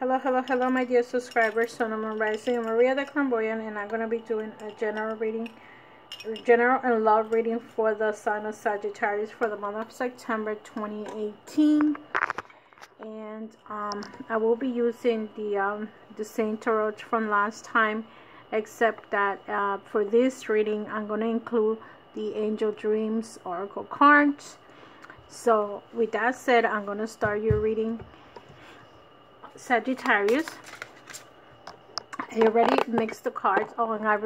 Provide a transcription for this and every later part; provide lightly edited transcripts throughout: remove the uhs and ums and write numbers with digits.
Hello, my dear subscribers. So I'm Rising Maria the Clairvoyant, and I'm going to be doing a general and love reading for the sign of Sagittarius for the month of September 2018. And I will be using the same tarot from last time, except that for this reading, I'm going to include the Angel Dreams Oracle cards. So with that said, I'm going to start your reading. Sagittarius, I already mixed the cards. Oh, and I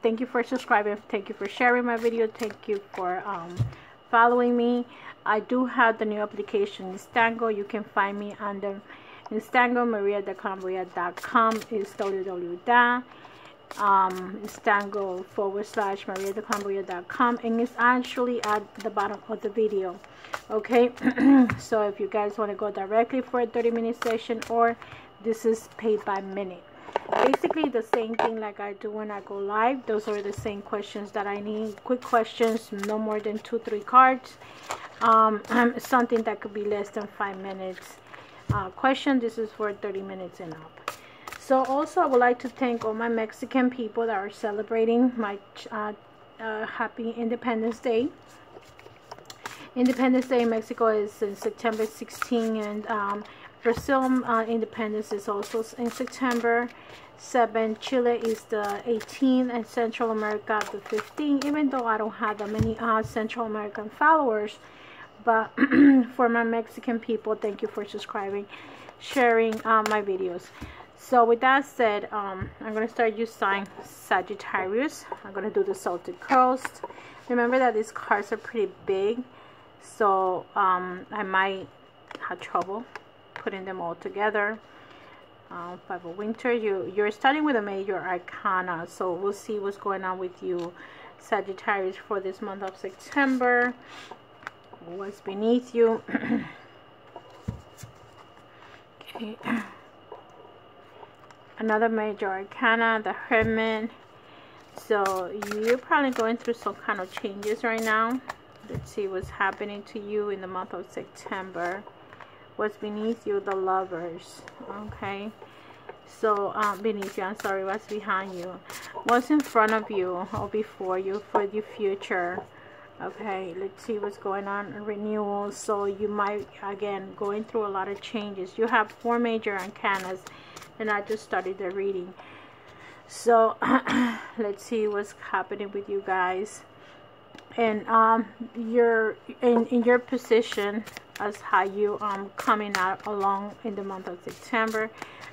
thank you for subscribing, thank you for sharing my video, thank you for following me. I do have the new application Instango. You can find me under Instango. mariadeclambria.com is www.instango/mariadeclambria.com, and it's actually at the bottom of the video. Okay, so if you guys want to go directly for a 30-minute session, or this is paid by minute, basically the same thing like I do when I go live. Those are the same questions that I need, quick questions, no more than 2-3 cards, something that could be less than 5 minutes question. This is for 30 minutes and up. So also I would like to thank all my Mexican people that are celebrating my happy Independence Day. Independence Day in Mexico is in September 16, and Brazil independence is also in September 7. Chile is the 18th, and Central America the 15th, even though I don't have that many Central American followers. But for my Mexican people, thank you for subscribing, sharing my videos. So with that said, I'm going to start your sign Sagittarius. I'm going to do the Celtic Coast. Remember that these cards are pretty big, so I might have trouble putting them all together. Five of Winter, you're starting with a major arcana, so we'll see what's going on with you, Sagittarius, for this month of September. What's beneath you? Okay. Another major arcana, the Hermit. So you're probably going through some kind of changes right now. Let's see what's happening to you in the month of September. What's beneath you? The Lovers. Okay, so beneath you, I'm sorry, what's behind you? What's in front of you or before you for your future? Okay, let's see what's going on. Renewal. So you might, again, going through a lot of changes. You have 4 major arcanas, and I just started the reading. So let's see what's happening with you guys. And you're in your position as how you coming out along in the month of September.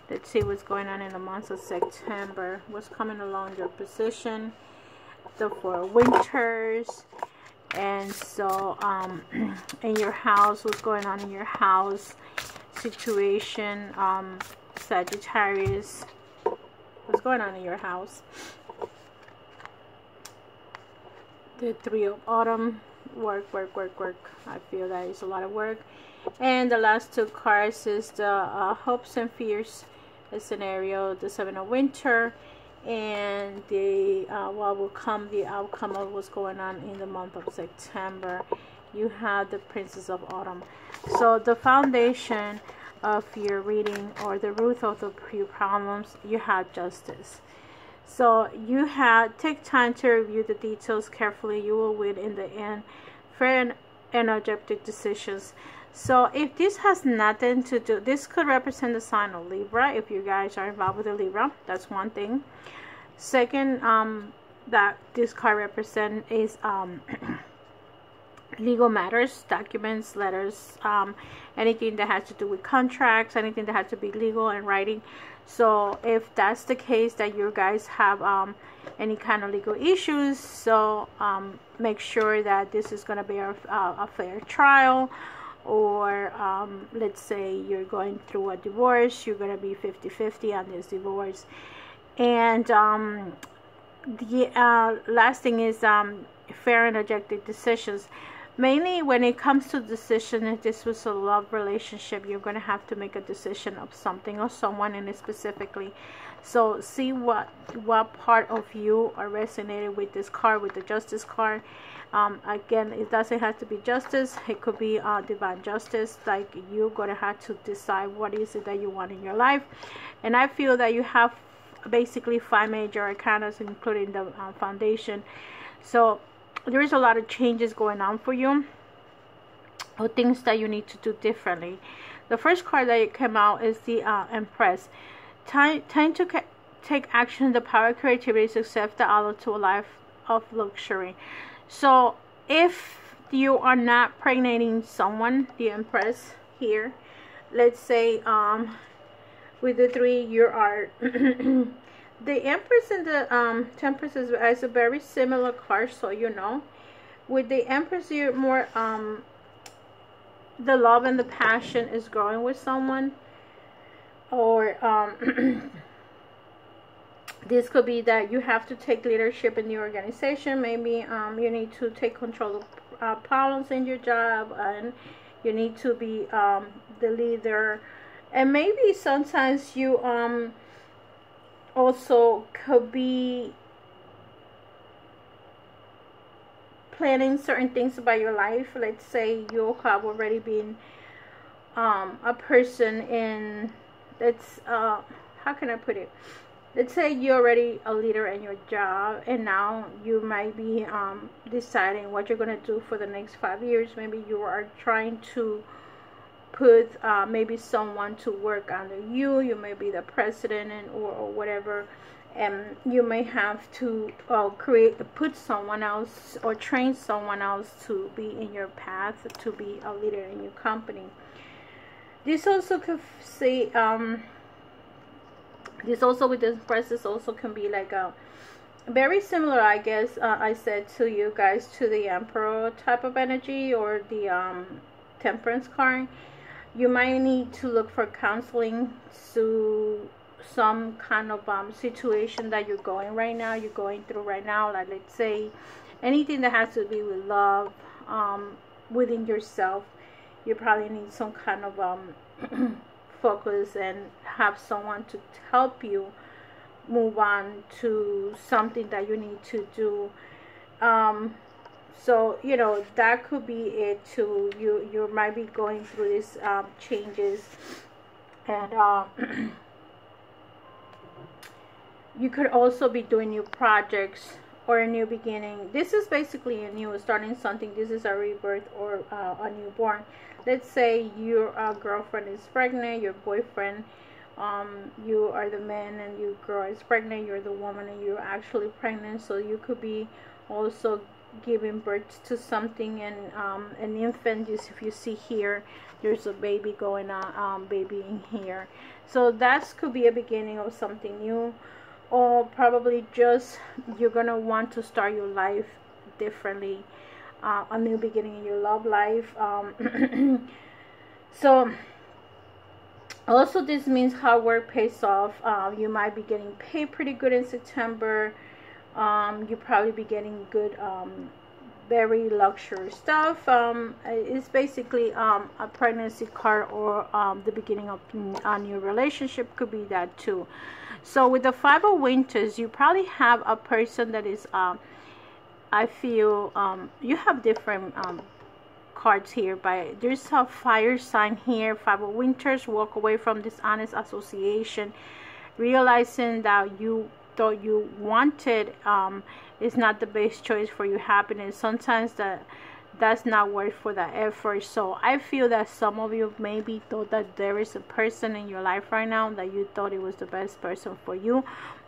Let's see what's going on in the month of September. What's coming along your position? The 4 Winters. And so in your house, what's going on in your house situation, Sagittarius? What's going on in your house? The 3 of Autumn. Work. I feel that is a lot of work. And the last 2 cards is the hopes and fears scenario, the 7 of Winter, and the what will come, the outcome of what's going on in the month of September. You have the Princess of Autumn. So the foundation of your reading, or the root of your problems, you have Justice. So you have take time to review the details carefully. You will win in the end. Fair and objective decisions. So if this has nothing to do, this could represent the sign of Libra. If you guys are involved with a Libra, that's one thing. Second, that this card represents is legal matters, documents, letters, anything that has to do with contracts, anything that has to be legal and writing. So if that's the case, that you guys have any kind of legal issues, so make sure that this is going to be a fair trial. Or let's say you're going through a divorce, you're going to be 50-50 on this divorce. And the last thing is fair and objective decisions. Mainly when it comes to decision, if this was a love relationship, you're going to have to make a decision of something or someone, and specifically. So see what part of you are resonated with this card, with the Justice card. Again, it doesn't have to be justice. It could be divine justice. Like, you're going to have to decide what is it that you want in your life. And I feel that you have basically 5 major arcana, including the foundation. So there is a lot of changes going on for you, or things that you need to do differently. The first card that came out is the Empress. Time to take action, the power, creativity, success, the allure to a life of luxury. So if you are not pregnating someone, the Empress here, let's say with the 3 you are the Empress and the Temperance is a very similar card, so you know. With the Empress, you're more the love and the passion is growing with someone, or this could be that you have to take leadership in the organization. Maybe you need to take control of problems in your job, and you need to be the leader. And maybe sometimes you also could be planning certain things about your life. Let's say you have already been a person in, that's how can I put it, let's say you're already a leader in your job, and now you might be deciding what you're going to do for the next 5 years. Maybe you are trying to put maybe someone to work under you. You may be the president, and or whatever, and you may have to put someone else or train someone else to be in your path, to be a leader in your company. This also could say this also with the Empress also can be like a very similar, I guess, I said to you guys, to the Emperor type of energy, or the Temperance card. You might need to look for counseling to some kind of situation that you're going through right now. Like, let's say anything that has to do with love within yourself. You probably need some kind of focus and have someone to help you move on to something that you need to do. So, you know, that could be it too. You might be going through these changes, and you could also be doing new projects or a new beginning. This is basically a new, starting something. This is a rebirth or a newborn. Let's say your girlfriend is pregnant, your boyfriend, you are the man and your girl is pregnant, you're the woman and you're actually pregnant. So you could be also giving birth to something, and an infant. If you see here, there's a baby going on, baby in here. So that could be a beginning of something new, or probably just you're gonna want to start your life differently, a new beginning in your love life. So also this means hard work pays off. You might be getting paid pretty good in September. You probably be getting good very luxury stuff. It's basically a pregnancy card, or the beginning of a new relationship could be that too. So with the 5 of Winters, you probably have a person that is I feel you have different cards here, but there's a fire sign here. 5 of Winters, walk away from dishonest association, realizing that you thought you wanted is not the best choice for your happiness. Sometimes that's not worth for the effort. So I feel that some of you maybe thought that there is a person in your life right now that you thought it was the best person for you,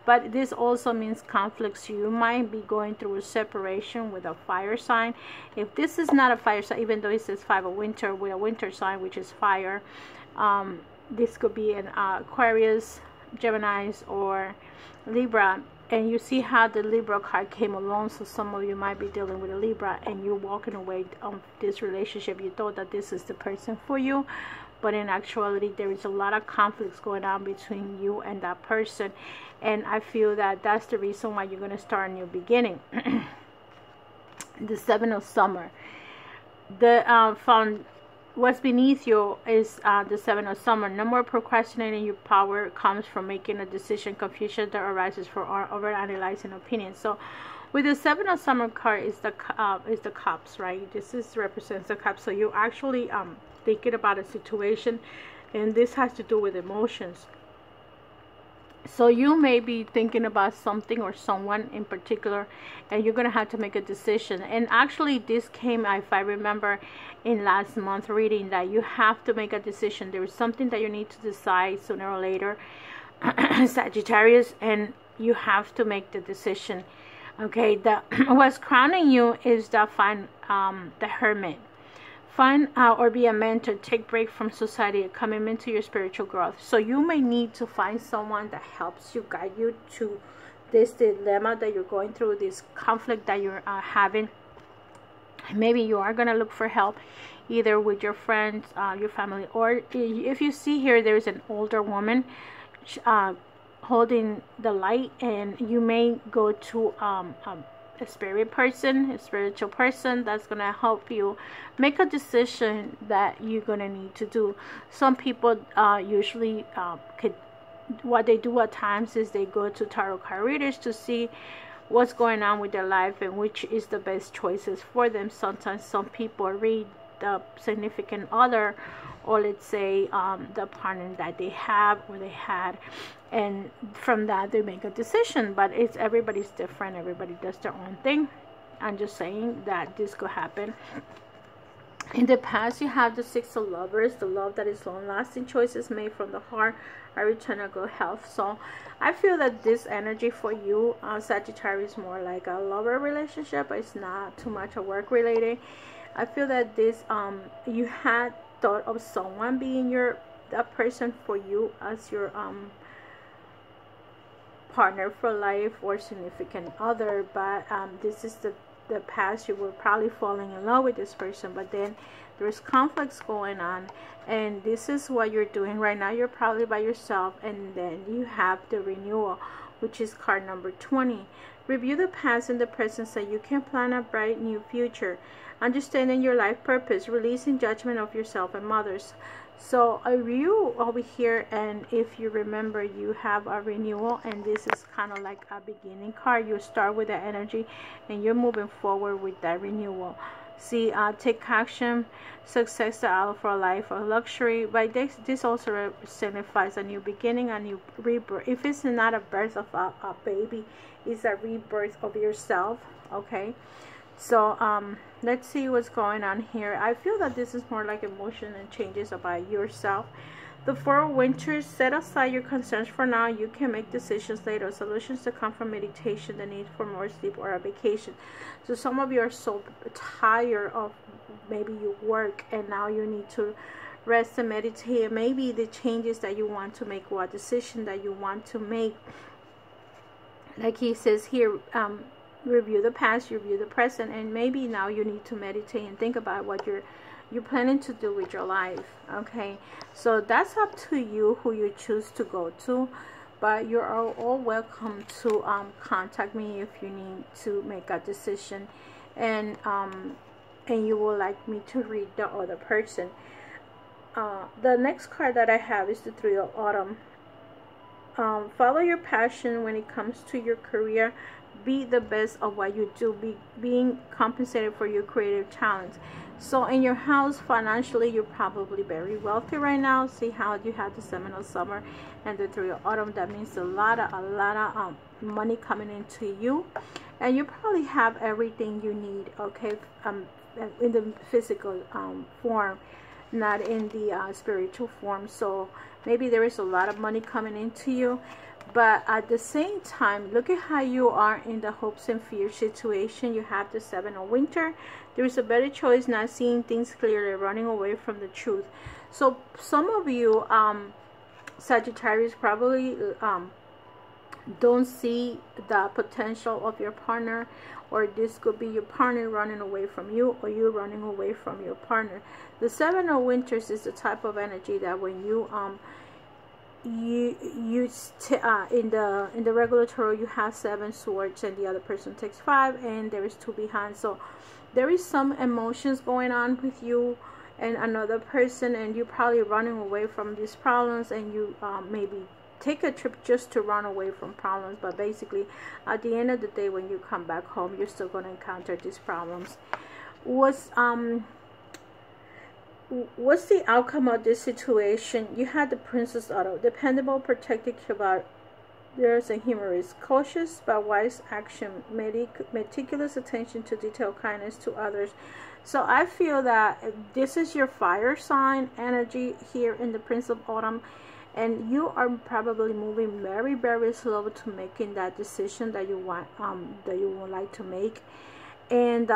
but this also means conflicts. You might be going through a separation with a fire sign. If this is not a fire sign, even though it says 5 of Winter with a winter sign, which is fire, this could be an Aquarius, Geminis, or Libra. And you see how the Libra card came along. So some of you might be dealing with a Libra, and you're walking away on this relationship. You thought that this is the person for you, but in actuality there is a lot of conflicts going on between you and that person. And I feel that that's the reason why you're going to start a new beginning. The 7 of Summer. the found what's beneath you is the Seven of Summer. No more procrastinating. Your power comes from making a decision. Confusion that arises from over-analyzing opinions. So with the Seven of Summer card is the Cups, right? This represents the Cups. So you actually thinking about a situation, and this has to do with emotions. So you may be thinking about something or someone in particular, and you're going to have to make a decision. And actually this came, if I remember, in last month reading, that you have to make a decision. There is something that you need to decide sooner or later, Sagittarius, and you have to make the decision. Okay, what's crowning you is the Hermit. Find or be a mentor, take break from society, a commitment to your spiritual growth. So you may need to find someone that helps you, guide you to this dilemma that you're going through, this conflict that you're having. Maybe you are going to look for help either with your friends, your family, or if you see here, there's an older woman holding the light, and you may go to a spiritual person that's going to help you make a decision that you're going to need to do. Some people usually what they do at times is they go to tarot card readers to see what's going on with their life and which is the best choices for them. Sometimes some people read the significant other, or let's say the partner that they have or they had, and from that they make a decision. But everybody's different, everybody does their own thing. I'm just saying that this could happen. In the past, you have the Six of Lovers, the love that is long-lasting, choices made from the heart, a return of good health. So I feel that this energy for you, Sagittarius, is more like a lover relationship. It's not too much a work related. I feel that this you had thought of someone being that person for you as your partner for life or significant other, but this is the past. You were probably falling in love with this person, but then there's conflicts going on, and this is what you're doing right now. You're probably by yourself, and then you have the renewal, which is card number 20. Review the past and the present so you can plan a bright new future. Understanding your life purpose, releasing judgment of yourself and others. So a review over here, and if you remember, you have a renewal, and this is kind of like a beginning card. You start with the energy and you're moving forward with that renewal. See, take action, success, the Aout for a life of luxury. But this also signifies a new beginning, a new rebirth. If it's not a birth of a baby, it's a rebirth of yourself. Okay, so let's see what's going on here. I feel that this is more like emotion and changes about yourself. The Four of Winters, set aside your concerns for now. You can make decisions later. Solutions to come from meditation, the need for more sleep, or a vacation. So some of you are so tired of maybe you work and now you need to rest and meditate. Maybe the changes that you want to make or a decision that you want to make. Like he says here, review the past, review the present, and maybe now you need to meditate and think about what you're planning to do with your life. Okay, so that's up to you who you choose to go to, but you're all welcome to contact me if you need to make a decision, and you would like me to read the other person. The next card that I have is the Three of Autumn. Follow your passion when it comes to your career. Be the best of what you do. Being compensated for your creative talents. So in your house, financially, you're probably very wealthy right now. See how you have the Seven of Summer and the Three of Autumn. That means a lot of money coming into you, and you probably have everything you need. Okay, in the physical form, not in the spiritual form. So maybe there is a lot of money coming into you. But at the same time, look at how you are in the hopes and fears situation. You have the Seven of Winter. There is a better choice, not seeing things clearly, running away from the truth. So some of you, Sagittarius, probably don't see the potential of your partner, or this could be your partner running away from you, or you running away from your partner. The Seven of Winters is the type of energy that when you in the regular tarot you have 7 swords and the other person takes 5, and there is 2 behind. So there is some emotions going on with you and another person, and you're probably running away from these problems, and you maybe take a trip just to run away from problems. But basically at the end of the day, when you come back home, you're still going to encounter these problems. What's the outcome of this situation? You had the Princess Auto, dependable, protective, there's a humorous, cautious but wise action, meticulous attention to detail, kindness to others. So I feel that this is your fire sign energy here in the Prince of Autumn, and you are probably moving very, very slow to making that decision that you want, that you would like to make. And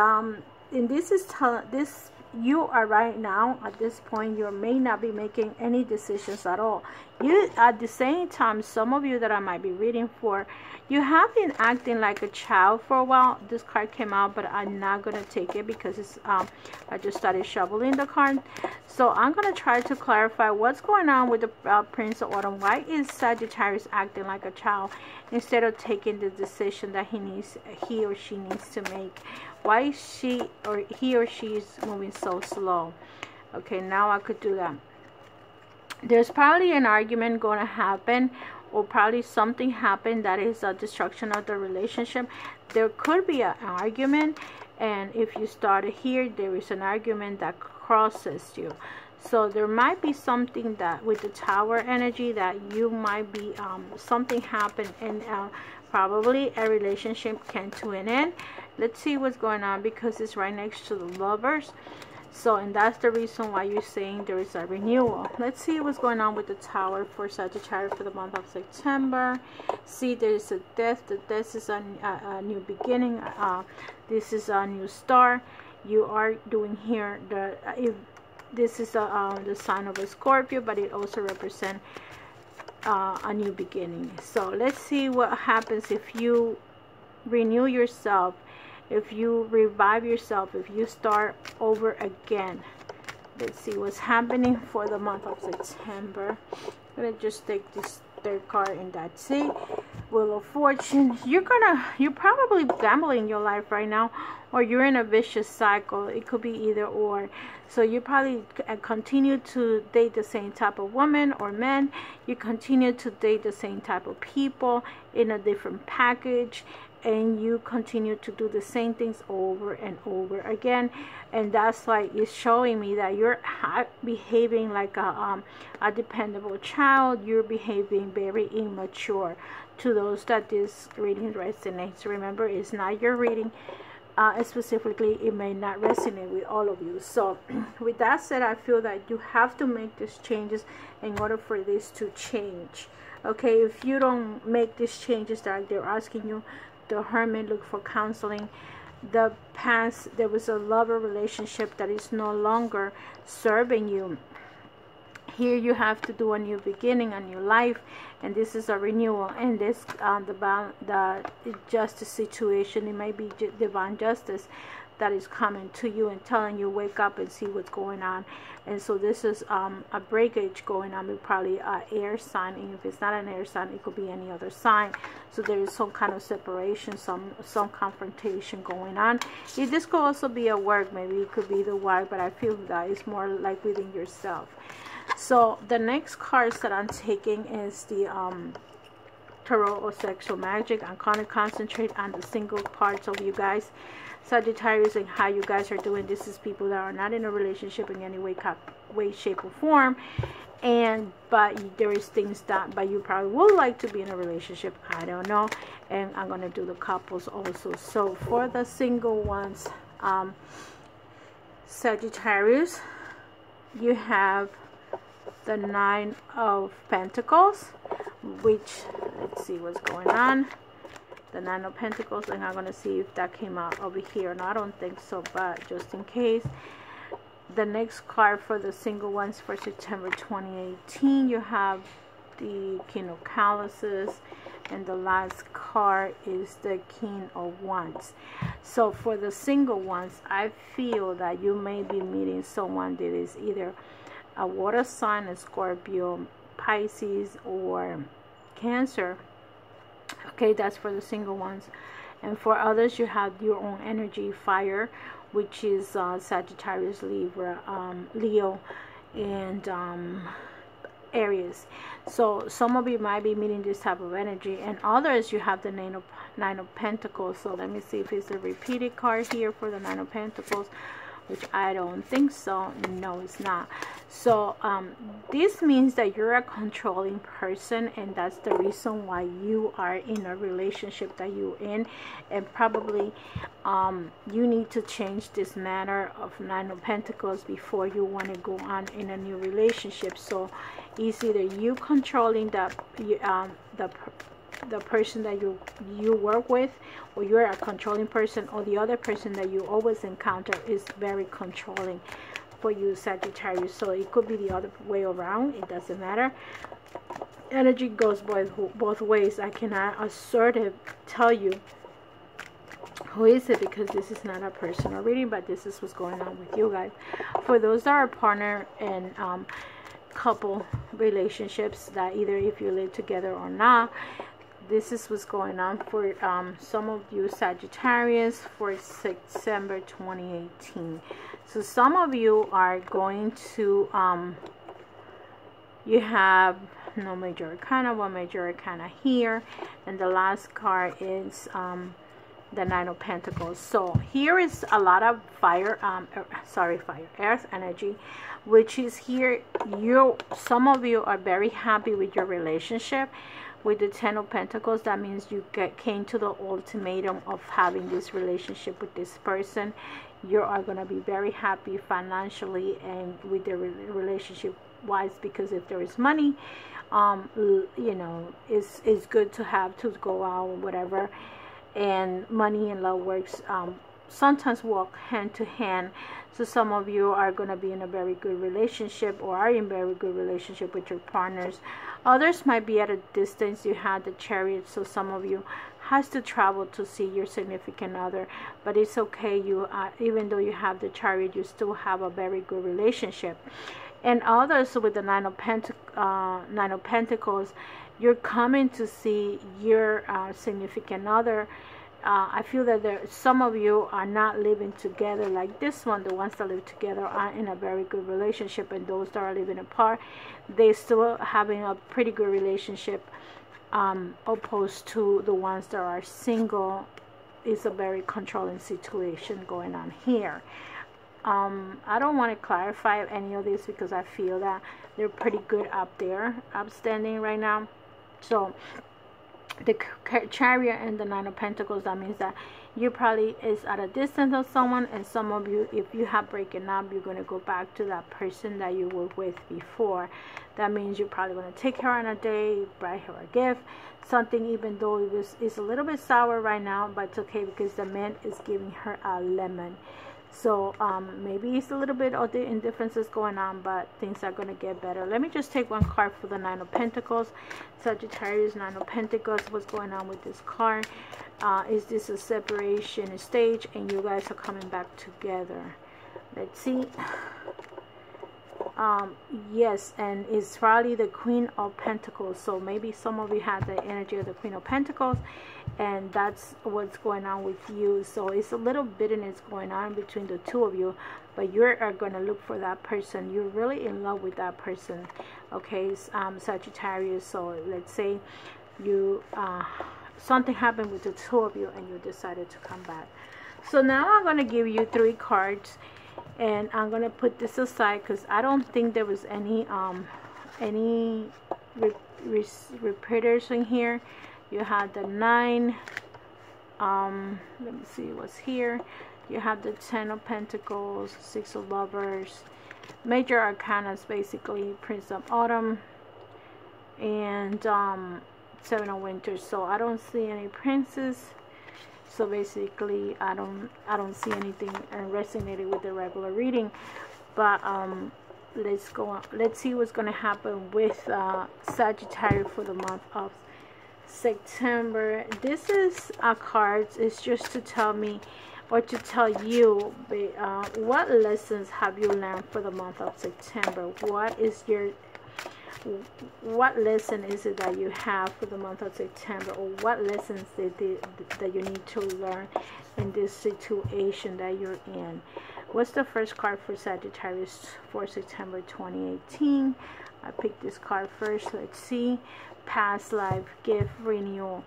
this is this. You are right now at this point, you may not be making any decisions at all. You, at the same time, some of you that I might be reading for, you have been acting like a child for a while. This card came out, but I'm not going to take it because it's I just started shoveling the card. So I'm going to try to clarify what's going on with the Prince of Autumn. Why is Sagittarius acting like a child instead of taking the decision that he or she needs to make? Why is he or she is moving so slow? Okay, now I could do that. There's probably an argument going to happen, or probably something happened that is a destruction of the relationship. There could be an argument, and if you started here, there is an argument that crosses you. So there might be something that with the Tower energy that you might be something happened, and probably a relationship came to an end. Let's see what's going on, because it's right next to the Lovers. So, and that's the reason why you're saying there is a renewal. Let's see what's going on with the Tower for Sagittarius for the month of September. See, there is a death. The death is a new beginning. This is a new start. You are doing here this is the sign of a Scorpio, but it also represents a new beginning. So let's see what happens if you renew yourself, if you revive yourself, if you start over again. Let's see what's happening for the month of September. I'm gonna just take this third card, and that's it. Wheel of Fortune. You're probably gambling your life right now, or you're in a vicious cycle. It could be either or. So you probably continue to date the same type of woman or men. You continue to date the same type of people in a different package, and you continue to do the same things over and over again. And that's like, it's showing me that you're behaving like a dependable child. You're behaving very immature. To those that this reading resonates, remember, it's not your reading. Specifically, it may not resonate with all of you. So with that said, I feel that you have to make these changes in order for this to change. Okay, if you don't make these changes that they're asking you, the Hermit, look for counseling. The past, there was a lover relationship that is no longer serving you. Here you have to do a new beginning, a new life, and this is a renewal. And this the justice situation, it may be divine justice that is coming to you and telling you, wake up and see what's going on. And so this is a breakage going on with probably an air sign, and if it's not an air sign, it could be any other sign. So there is some kind of separation, some confrontation going on. This could also be at work. Maybe it could be the wife, but I feel that it's more like within yourself. So the next cards that I'm taking is the Tarot or Sexual Magic. I'm going to concentrate on the single parts of you guys, Sagittarius, and how you guys are doing. This is people that are not in a relationship in any way, shape, or form. But there is things that, but you probably would like to be in a relationship. I don't know. And I'm going to do the couples also. So for the single ones, Sagittarius, you have the 9 of Pentacles, which, let's see what's going on. The 9 of Pentacles, and I'm going to see if that came out over here. No, I don't think so, but just in case. The next card for the single ones for September 2018, you have the King of Chalices, and the last card is the King of Wands. So for the single ones, I feel that you may be meeting someone that is either a water sign, a Scorpio, Pisces or Cancer. Okay, that's for the single ones. And for others, you have your own energy, fire, which is Sagittarius, Libra, Leo, and Aries. So some of you might be meeting this type of energy, and others you have the Nine of Pentacles. So let me see if it's a repeated card here for the Nine of Pentacles, which I don't think so. No, it's not. So this means that you're a controlling person, and that's the reason why you are in a relationship that you're in, and probably you need to change this matter of Nine of Pentacles before you want to go on in a new relationship. So it's either you controlling the person that you work with, or you're a controlling person, or the other person that you always encounter is very controlling for you, Sagittarius. So it could be the other way around. It doesn't matter. Energy goes both ways. I cannot assertive tell you who is it, because this is not a personal reading, but this is what's going on with you guys. For those that are partner and couple relationships, that either if you live together or not, this is what's going on for some of you Sagittarius for September 2018. So some of you are going to you have no major arcana, one major arcana here, and the last card is the Nine of Pentacles. So here is a lot of earth energy, which is here. Some of you are very happy with your relationship. With the Ten of Pentacles, that means you came to the ultimatum of having this relationship with this person. You are going to be very happy financially and with the relationship wise, because if there is money, you know, it's good to have to go out or whatever. And money and love works sometimes walk hand to hand. So some of you are going to be in a very good relationship, or are in very good relationship with your partners. Others might be at a distance. You had the Chariot, so some of you has to travel to see your significant other, but it's okay. You even though you have the Chariot, you still have a very good relationship. And others with the Nine of Pentacles, you're coming to see your significant other. I feel that some of you are not living together like this one. The ones that live together are in a very good relationship, and those that are living apart, they're still having a pretty good relationship, opposed to the ones that are single. It's a very controlling situation going on here. I don't want to clarify any of this because I feel that they're pretty good up there, upstanding right now. So the Chariot and the Nine of Pentacles, that means that you probably is at a distance of someone, and some of you, if you have broken up, you're going to go back to that person that you were with before. That means you're probably going to take her on a date, buy her a gift, something, even though it's a little bit sour right now, but it's okay because the man is giving her a lemon. So maybe it's a little bit of the indifferences going on, but things are going to get better. Let me just take one card for the Nine of Pentacles. Sagittarius, Nine of Pentacles. What's going on with this card? Is this a separation stage and you guys are coming back together? Let's see. Yes, and it's probably the Queen of Pentacles. So maybe some of you have the energy of the Queen of Pentacles, and that's what's going on with you. So it's a little bitterness going on between the two of you, but you are going to look for that person. You're really in love with that person. Okay, Sagittarius. So let's say you something happened with the two of you and you decided to come back. So now I'm going to give you 3 cards, and I'm going to put this aside because I don't think there was any repeaters in here. You had the 9, let me see what's here. You have the 10 of Pentacles, 6 of Lovers, major arcanas, basically Prince of Autumn, and 7 of Winter. So I don't see any princes. So basically I don't see anything resonated with the regular reading. But let's go on. Let's see what's going to happen with Sagittarius for the month of September. This is a card. It's just to tell me, or to tell you, what lessons have you learned for the month of September? What is your what lesson is it that you have for the month of September, or what lessons that you need to learn in this situation that you're in? What's the first card for Sagittarius for September 2018? I picked this card first. Let's see. Past life, gift, renewal.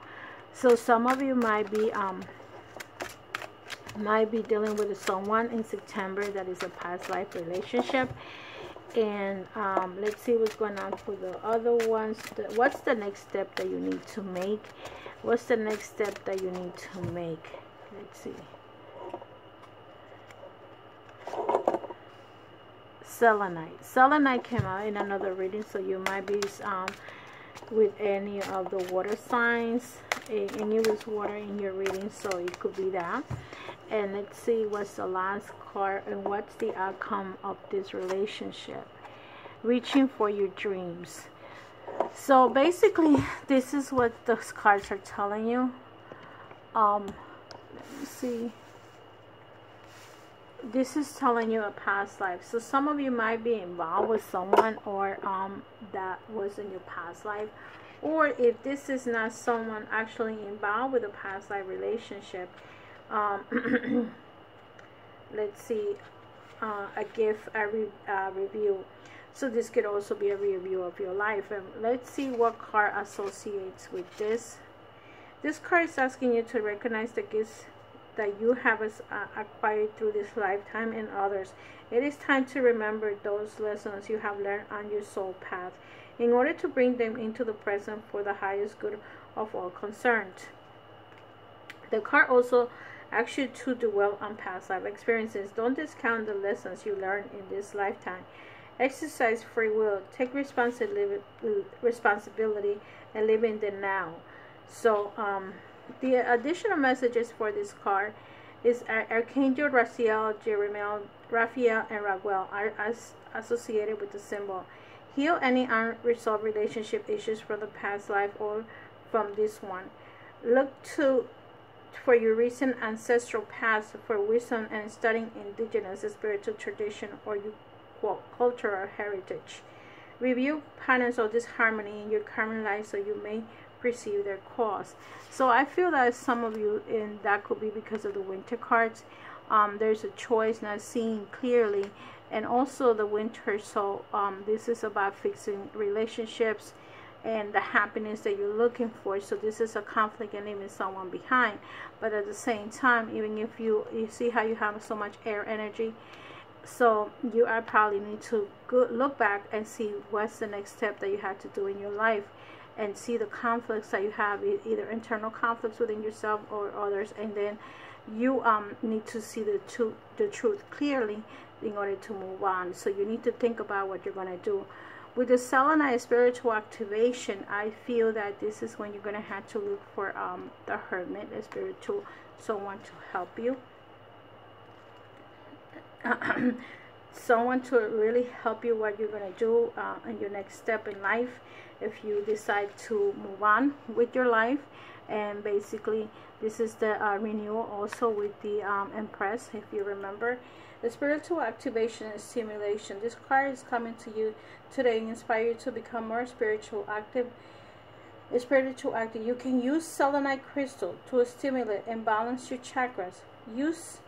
So some of you might be dealing with someone in September that is a past life relationship. And let's see what's going on for the other ones. What's the next step that you need to make? What's the next step that you need to make? Let's see. Selenite. Selenite came out in another reading, so you might be with any of the water signs, and it was water in your reading, so it could be that. And let's see what's the last card and what's the outcome of this relationship. Reaching for your dreams. So basically, this is what those cards are telling you. Let me see. This is telling you a past life. So some of you might be involved with someone, or that was in your past life. Or if this is not someone actually involved with a past life relationship, let's see, a gift, a review. So this could also be a review of your life. And let's see what card associates with this. This card is asking you to recognize the gifts that you have acquired through this lifetime and others. It is time to remember those lessons you have learned on your soul path in order to bring them into the present for the highest good of all concerned. The card also asks you to dwell on past life experiences. Don't discount the lessons you learned in this lifetime. Exercise free will. Take responsibility and live in the now. So the additional messages for this card is Archangel Raziel, Jeremiel, Raphael, and Raguel are associated with the symbol. Heal any unresolved relationship issues from the past life or from this one. Look for your recent ancestral past for wisdom and studying indigenous spiritual tradition or your cultural heritage. Review patterns of disharmony in your current life so you may perceive their cause. So I feel that some of you, and that could be because of the winter cards, there's a choice, not seeing clearly, and also the winter. So this is about fixing relationships and the happiness that you're looking for. So this is a conflict and leaving someone behind, but at the same time, even if you see how you have so much air energy, so you are probably need to look back and see what's the next step that you have to do in your life, and see the conflicts that you have, either internal conflicts within yourself or others, and then you need to see the truth clearly in order to move on. So you need to think about what you're going to do. With the selenite spiritual activation, I feel that this is when you're going to have to look for the hermit, a spiritual someone to help you. Someone to really help you what you're going to do in your next step in life, if you decide to move on with your life. And basically this is the renewal also with the Empress, if you remember. The spiritual activation and stimulation. This card is coming to you today, inspire you to become more spiritual active. You can use selenite crystal to stimulate and balance your chakras. Use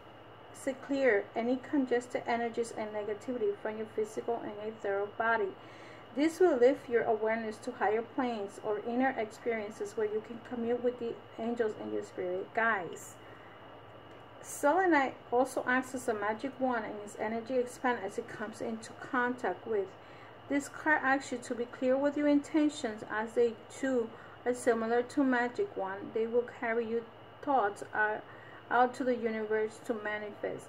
to clear any congested energies and negativity from your physical and ethereal body. This will lift your awareness to higher planes or inner experiences where you can commune with the angels and your spirit guides. Selenite also acts as a magic wand, and its energy expands as it comes into contact with. This card asks you to be clear with your intentions, as they too are similar to magic wand. They will carry your thoughts out to the universe to manifest.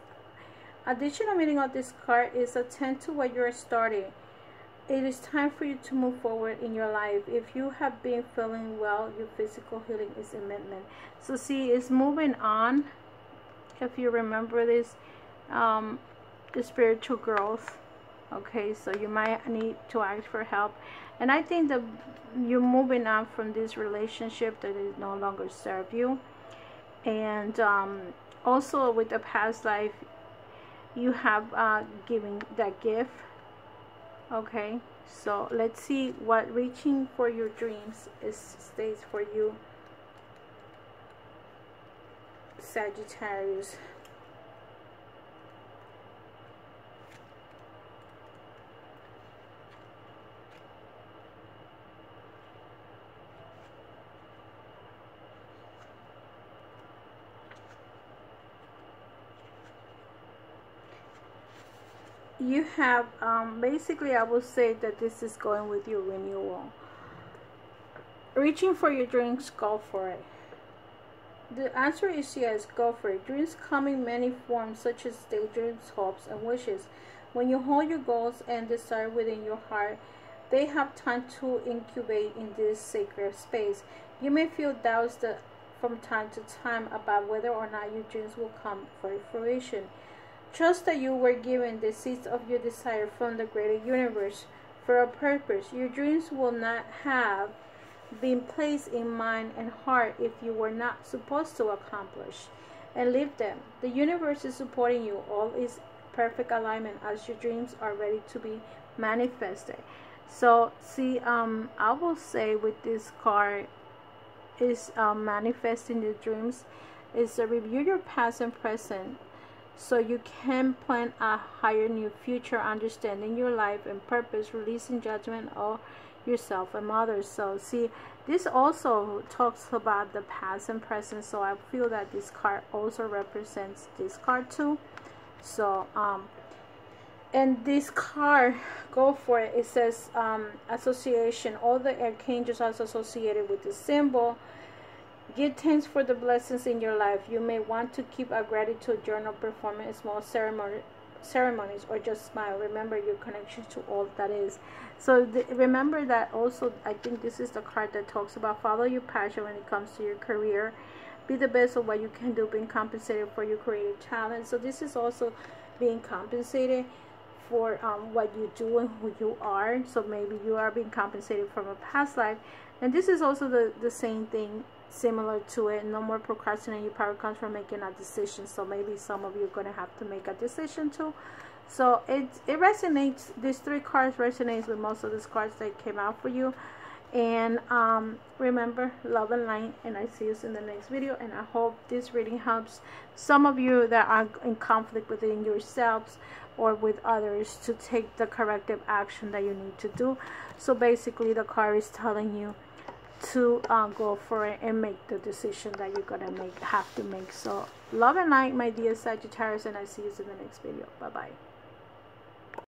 Additional meaning of this card is attend to what you are starting. It is time for you to move forward in your life. If you have been feeling well, your physical healing is imminent. So see, it's moving on. If you remember this, the spiritual growth. Okay, so you might need to ask for help. And I think that you're moving on from this relationship that is no longer serve you. And also with the past life, you have given that gift. Okay, So let's see what reaching for your dreams states for you, Sagittarius. You have basically, I will say that this is going with your renewal. Reaching for your dreams, go for it. The answer is yes, go for it. Dreams come in many forms, such as daydreams, hopes, and wishes. When you hold your goals and desire within your heart, they have time to incubate in this sacred space. You may feel doubts from time to time about whether or not your dreams will come for fruition. Trust that you were given the seeds of your desire from the greater universe for a purpose. Your dreams will not have been placed in mind and heart if you were not supposed to accomplish and live them. The universe is supporting you. All is perfect alignment as your dreams are ready to be manifested. So see, I will say with this card is manifesting your dreams is to review your past and present, so you can plan a higher new future, understanding your life and purpose, releasing judgment of yourself and others. So see, this also talks about the past and present, so I feel that this card also represents this card too. So and this card, go for it. It says association. All the archangels are associated with the symbol. Give thanks for the blessings in your life. You may want to keep a gratitude journal, performing small ceremonies, or just smile. Remember your connection to all that is. So remember that also, I think this is the card that talks about follow your passion when it comes to your career. Be the best of what you can do, being compensated for your creative talent. So this is also being compensated for what you do and who you are. So maybe you are being compensated from a past life. And this is also the same thing, similar to it. No more procrastinating. Your power comes from making a decision. So maybe some of you are going to have to make a decision too. So it resonates. These three cards resonates with most of these cards that came out for you. And remember, love and light, and I see you in the next video. And I hope this reading helps some of you that are in conflict within yourselves or with others to take the corrective action that you need to do. So basically the card is telling you to go for it and make the decision that you're gonna have to make. So love and light, my dear Sagittarius, and I see you in the next video. Bye bye.